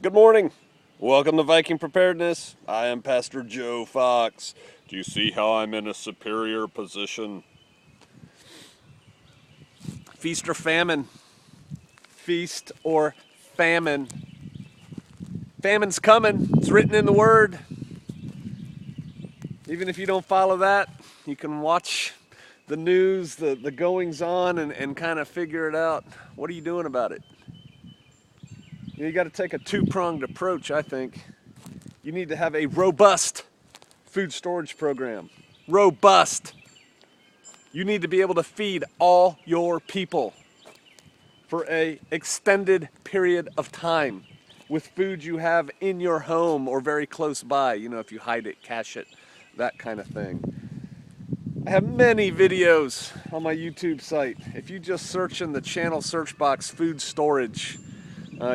Good morning. Welcome to Viking Preparedness. I am Pastor Joe Fox. Do you see how I'm in a superior position? Feast or famine? Feast or famine? Famine's coming. It's written in the Word. Even if you don't follow that, you can watch the news, the goings on, and kind of figure it out. What are you doing about it? You got to take a two-pronged approach, I think. You need to have a robust food storage program. Robust. You need to be able to feed all your people for an extended period of time with food you have in your home or very close by. You know, if you hide it, cache it, that kind of thing. I have many videos on my YouTube site. If you just search in the channel search box, food storage,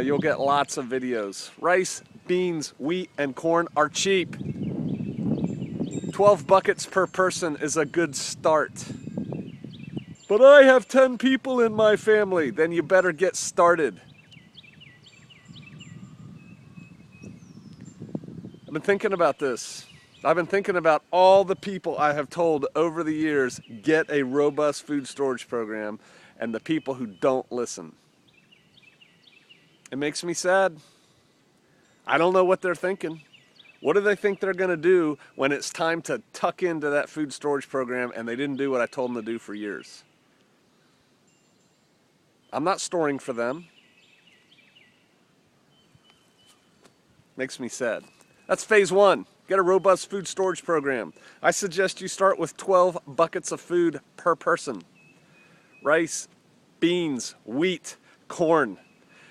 you'll get lots of videos. Rice, beans, wheat, and corn are cheap. 12 buckets per person is a good start. But I have 10 people in my family. Then you better get started. I've been thinking about this. I've been thinking about all the people I have told over the years, get a robust food storage program, and the people who don't listen. It makes me sad. I don't know what they're thinking. What do they think they're going to do when it's time to tuck into that food storage program and they didn't do what I told them to do for years? I'm not storing for them. Makes me sad. That's phase one. Get a robust food storage program. I suggest you start with 12 buckets of food per person. Rice, beans, wheat, corn.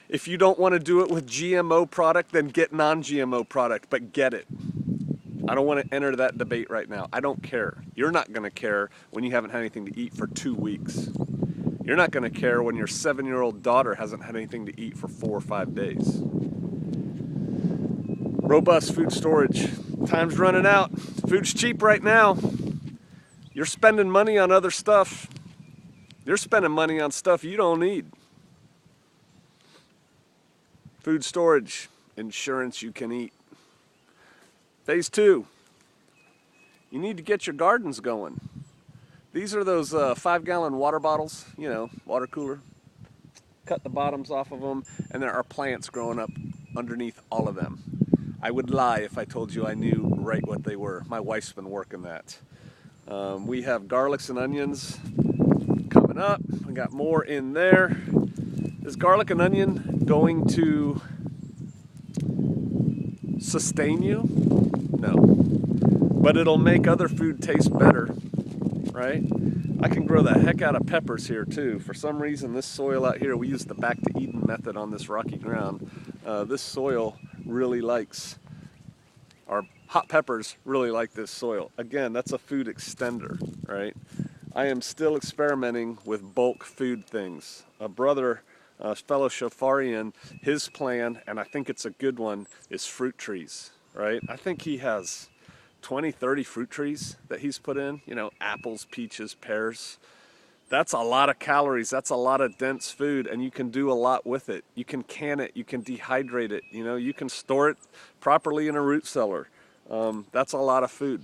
If you don't want to do it with GMO product, then get non-GMO product, but get it. I don't want to enter that debate right now. I don't care. You're not going to care when you haven't had anything to eat for 2 weeks. You're not going to care when your 7-year-old daughter hasn't had anything to eat for 4 or 5 days. Robust food storage. Time's running out. Food's cheap right now. You're spending money on other stuff. You're spending money on stuff you don't need. Food storage, insurance you can eat. Phase two, you need to get your gardens going. These are those 5-gallon water bottles, you know, water cooler. Cut the bottoms off of them, and there are plants growing up underneath all of them. I would lie if I told you I knew right what they were. My wife's been working that. We have garlics and onions coming up. We got more in there. Is garlic and onion going to sustain you? No. But it'll make other food taste better, right? I can grow the heck out of peppers here too. For some reason, this soil out here, we use the back to Eden method on this rocky ground. This soil really likes, our hot peppers really like this soil. Again, that's a food extender, right? I am still experimenting with bulk food things. A brother, fellow Shofarian, his plan, and I think it's a good one, is fruit trees, right? I think he has 20, 30 fruit trees that he's put in, you know, apples, peaches, pears. That's a lot of calories. That's a lot of dense food, and you can do a lot with it. You can can it. You can dehydrate it. You know, you can store it properly in a root cellar. That's a lot of food.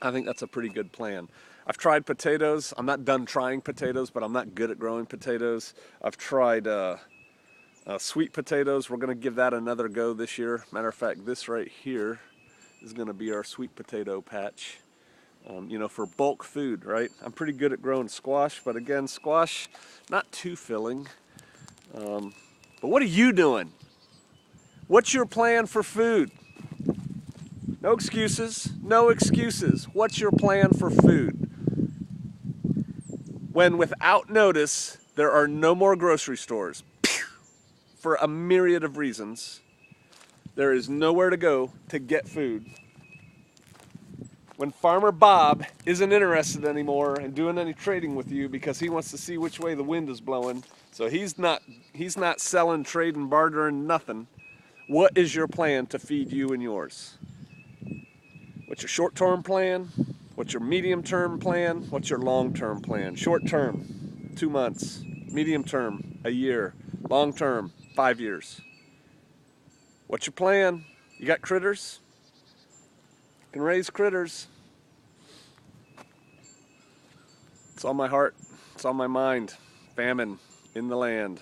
I think that's a pretty good plan. I've tried potatoes. I'm not done trying potatoes, but I'm not good at growing potatoes. I've tried sweet potatoes. We're going to give that another go this year. Matter of fact, this right here is going to be our sweet potato patch. You know, for bulk food, right? I'm pretty good at growing squash, but again, squash, not too filling. But what are you doing? What's your plan for food? No excuses, no excuses. What's your plan for food? When without notice, there are no more grocery stores, for a myriad of reasons, there is nowhere to go to get food. When Farmer Bob isn't interested anymore in doing any trading with you because he wants to see which way the wind is blowing, so he's not selling, trading, bartering, nothing. What is your plan to feed you and yours? What's your short-term plan? What's your medium-term plan? What's your long-term plan? Short-term, 2 months. Medium-term, a year. Long-term, 5 years. What's your plan? You got critters? Can raise critters. It's on my heart. It's on my mind. Famine in the land.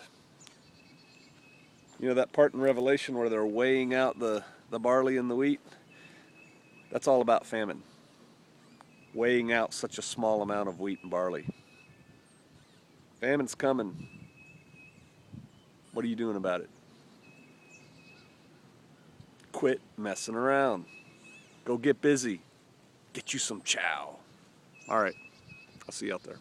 You know that part in Revelation where they're weighing out the barley and the wheat? That's all about famine. Weighing out such a small amount of wheat and barley. Famine's coming. What are you doing about it? Quit messing around. Go get busy. Get you some chow. All right. I'll see you out there.